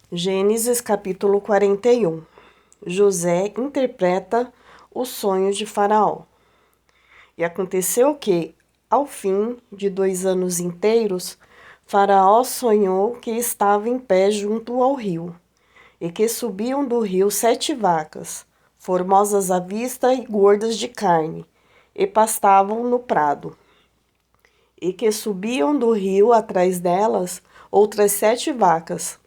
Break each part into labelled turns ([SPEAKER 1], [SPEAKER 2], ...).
[SPEAKER 1] Gênesis capítulo 41. José interpreta o sonho de Faraó. E aconteceu que, ao fim de 2 anos inteiros, Faraó sonhou que estava em pé junto ao rio, e que subiam do rio 7 vacas, formosas à vista e gordas de carne, e pastavam no prado. E que subiam do rio atrás delas outras 7 vacas,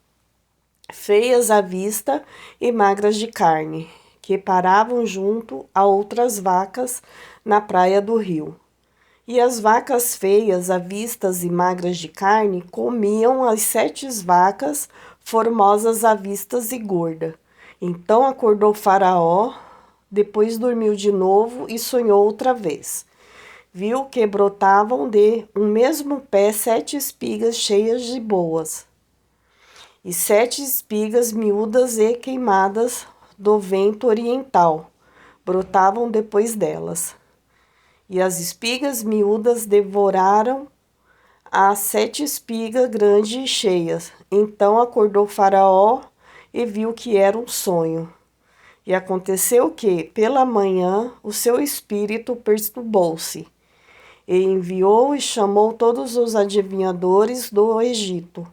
[SPEAKER 1] feias à vista e magras de carne, que paravam junto a outras vacas na praia do rio. E as vacas feias, à vistas e magras de carne, comiam as 7 vacas formosas à vistas e gorda. Então acordou Faraó, depois dormiu de novo e sonhou outra vez. Viu que brotavam de um mesmo pé 7 espigas cheias de boas, e 7 espigas miúdas e queimadas do vento oriental brotavam depois delas. E as espigas miúdas devoraram as 7 espigas grandes e cheias. Então acordou Faraó e viu que era um sonho. E aconteceu que, pela manhã, o seu espírito perturbou-se, e enviou e chamou todos os adivinhadores do Egito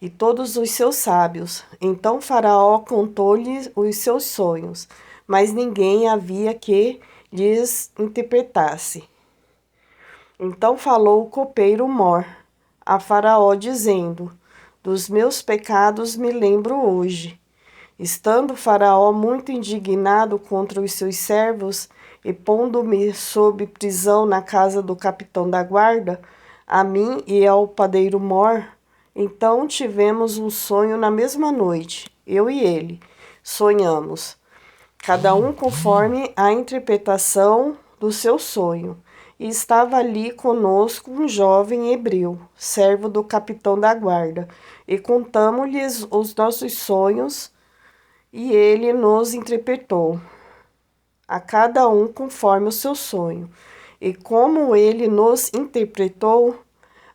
[SPEAKER 1] e todos os seus sábios. Então Faraó contou-lhes os seus sonhos, mas ninguém havia que lhes interpretasse. Então falou o copeiro Mor a Faraó, dizendo: dos meus pecados me lembro hoje. Estando Faraó muito indignado contra os seus servos e pondo-me sob prisão na casa do capitão da guarda, a mim e ao padeiro Mor, então tivemos um sonho na mesma noite, eu e ele. Sonhamos, cada um conforme a interpretação do seu sonho. E estava ali conosco um jovem hebreu, servo do capitão da guarda, e contamos-lhes os nossos sonhos, e ele nos interpretou, a cada um conforme o seu sonho. E como ele nos interpretou,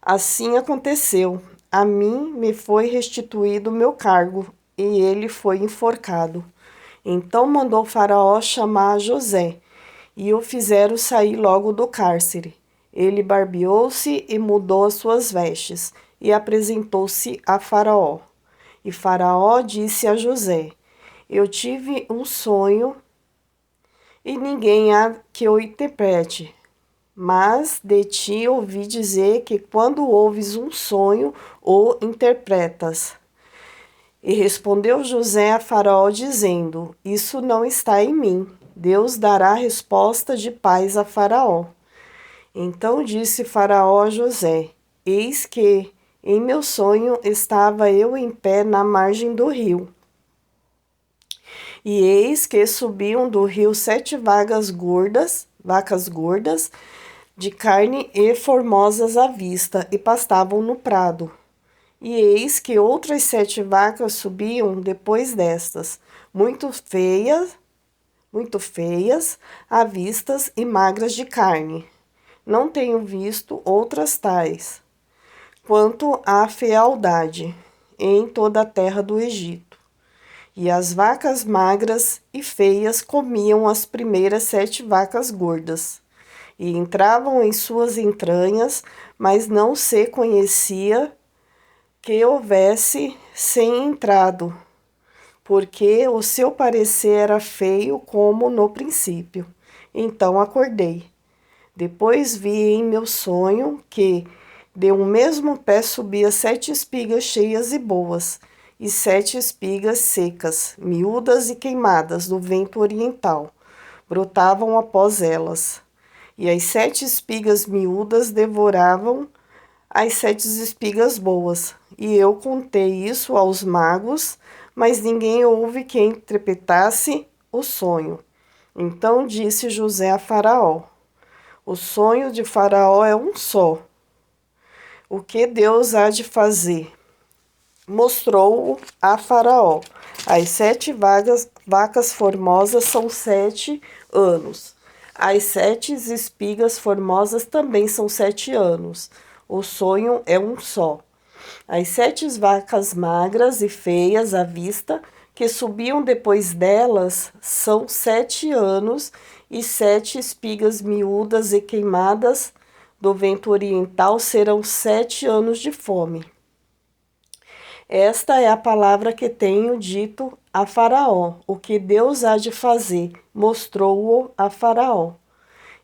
[SPEAKER 1] assim aconteceu. A mim me foi restituído o meu cargo, e ele foi enforcado. Então mandou Faraó chamar José, e o fizeram sair logo do cárcere. Ele barbeou-se e mudou as suas vestes, e apresentou-se a Faraó. E Faraó disse a José: eu tive um sonho, e ninguém há que o interprete. Mas de ti ouvi dizer que quando ouves um sonho, o interpretas. E respondeu José a Faraó, dizendo: isso não está em mim. Deus dará resposta de paz a Faraó. Então disse Faraó a José: eis que em meu sonho estava eu em pé na margem do rio. E eis que subiam do rio 7 vacas gordas, de carne e formosas à vista, e pastavam no prado. E eis que outras 7 vacas subiam depois destas, muito feias, à vistas e magras de carne. Não tenho visto outras tais, quanto à fealdade, em toda a terra do Egito. E as vacas magras e feias comiam as primeiras 7 vacas gordas, e entravam em suas entranhas, mas não se conhecia que houvesse sem entrado, porque o seu parecer era feio como no princípio. Então acordei. Depois vi em meu sonho que de um mesmo pé subia 7 espigas cheias e boas, e 7 espigas secas, miúdas e queimadas do vento oriental, brotavam após elas. E as 7 espigas miúdas devoravam as 7 espigas boas. E eu contei isso aos magos, mas ninguém houve que interpretasse o sonho. Então disse José a Faraó: o sonho de Faraó é um só. O que Deus há de fazer? Mostrou a Faraó: as 7 vacas formosas são 7 anos. As 7 espigas formosas também são 7 anos. O sonho é um só. As 7 vacas magras e feias à vista, que subiam depois delas, são 7 anos, e 7 espigas miúdas e queimadas do vento oriental serão 7 anos de fome. Esta é a palavra que tenho dito a Faraó. O que Deus há de fazer, mostrou-o a Faraó.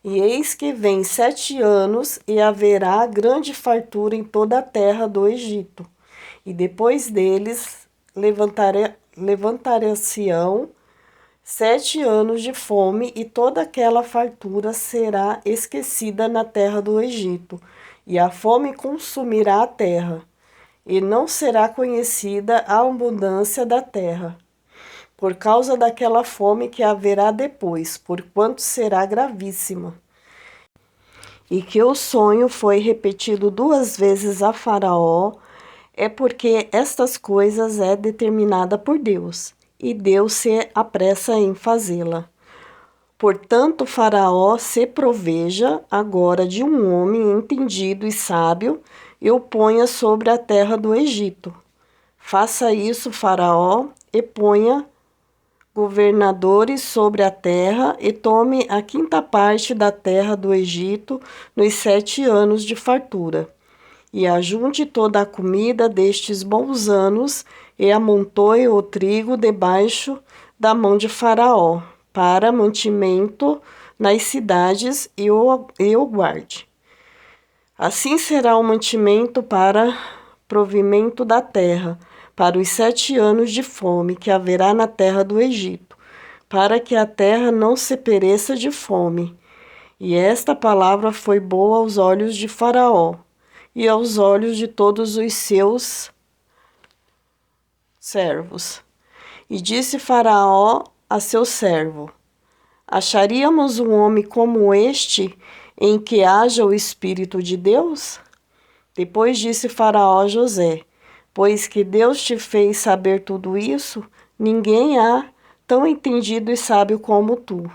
[SPEAKER 1] E eis que vem 7 anos, e haverá grande fartura em toda a terra do Egito. E depois deles levantar-se-ão 7 anos de fome, e toda aquela fartura será esquecida na terra do Egito, e a fome consumirá a terra, e não será conhecida a abundância da terra, por causa daquela fome que haverá depois, porquanto será gravíssima. E que o sonho foi repetido 2 vezes a Faraó, é porque estas coisas é determinada por Deus, e Deus se apressa em fazê-la. Portanto, Faraó se proveja agora de um homem entendido e sábio, e o ponha sobre a terra do Egito. Faça isso, Faraó, e ponha governadores sobre a terra, e tome a 5ª parte da terra do Egito nos 7 anos de fartura. E ajunte toda a comida destes bons anos, e amontoe o trigo debaixo da mão de Faraó, para mantimento nas cidades, e o guarde. Assim será o mantimento para provimento da terra, para os 7 anos de fome que haverá na terra do Egito, para que a terra não se pereça de fome. E esta palavra foi boa aos olhos de Faraó, e aos olhos de todos os seus servos. E disse Faraó a seu servo: Acharíamos um homem como este, em que haja o Espírito de Deus? Depois disse Faraó a José: Pois que Deus te fez saber tudo isso, ninguém há tão entendido e sábio como tu.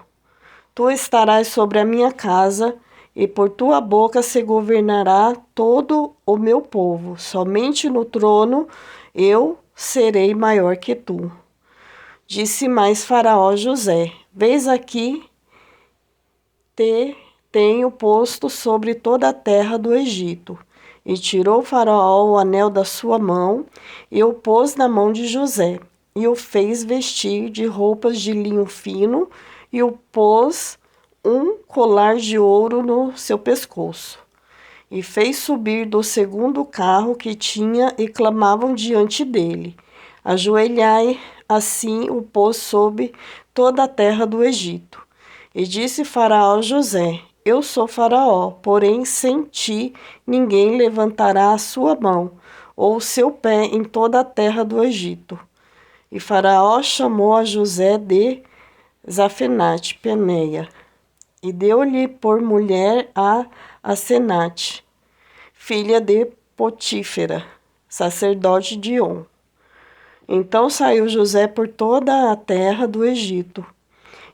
[SPEAKER 1] Tu estarás sobre a minha casa, e por tua boca se governará todo o meu povo. Somente no trono eu serei maior que tu. Disse mais Faraó a José: Vês aqui, te tenho posto sobre toda a terra do Egito. E tirou Faraó o anel da sua mão, e o pôs na mão de José, e o fez vestir de roupas de linho fino, e o pôs um colar de ouro no seu pescoço. E fez subir do 2º carro que tinha, e clamavam diante dele: Ajoelhai. Assim o pôs sob toda a terra do Egito. E disse Faraó a José: Eu sou Faraó, porém sem ti ninguém levantará a sua mão ou o seu pé em toda a terra do Egito. E Faraó chamou a José de Zafenate-Paneia, e deu-lhe por mulher a Asenate, filha de Potífera, sacerdote de On. Então saiu José por toda a terra do Egito.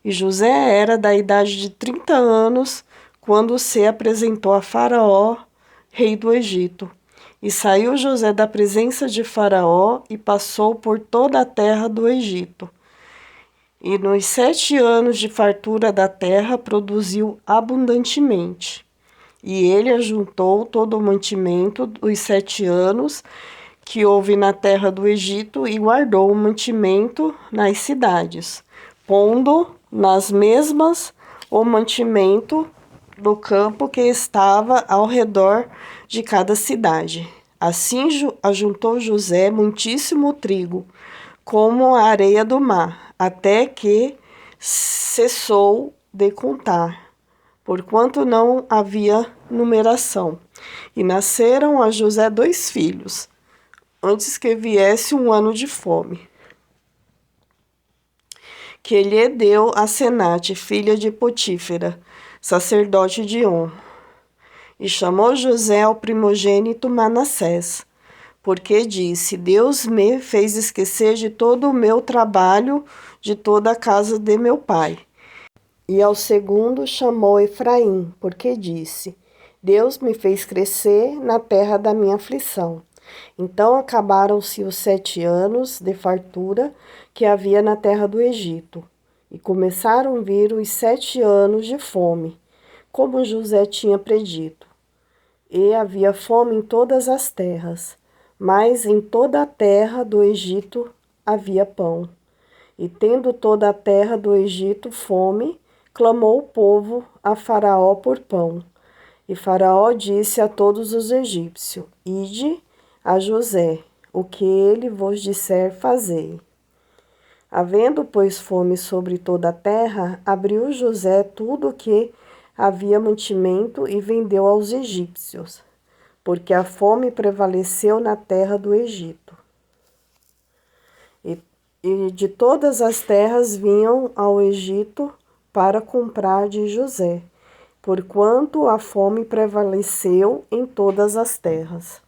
[SPEAKER 1] E José era da idade de 30 anos, quando se apresentou a Faraó, rei do Egito. E saiu José da presença de Faraó, e passou por toda a terra do Egito. E nos 7 anos de fartura da terra produziu abundantemente. E ele ajuntou todo o mantimento dos 7 anos que houve na terra do Egito, e guardou o mantimento nas cidades, pondo nas mesmas o mantimento do campo que estava ao redor de cada cidade. Assim ajuntou José muitíssimo trigo, como a areia do mar, até que cessou de contar, porquanto não havia numeração. E nasceram a José 2 filhos, antes que viesse um ano de fome, que lhe deu Asenate, filha de Potífera, sacerdote de On. E chamou José ao primogênito Manassés, porque disse: Deus me fez esquecer de todo o meu trabalho, de toda a casa de meu pai. E ao segundo chamou Efraim, porque disse: Deus me fez crescer na terra da minha aflição. Então acabaram-se os 7 anos de fartura que havia na terra do Egito, e começaram a vir os 7 anos de fome, como José tinha predito. E havia fome em todas as terras, mas em toda a terra do Egito havia pão. E tendo toda a terra do Egito fome, clamou o povo a Faraó por pão. E Faraó disse a todos os egípcios: Ide a José, o que ele vos disser, fazei. Havendo, pois, fome sobre toda a terra, abriu José tudo o que havia mantimento e vendeu aos egípcios, porque a fome prevaleceu na terra do Egito. E de todas as terras vinham ao Egito para comprar de José, porquanto a fome prevaleceu em todas as terras.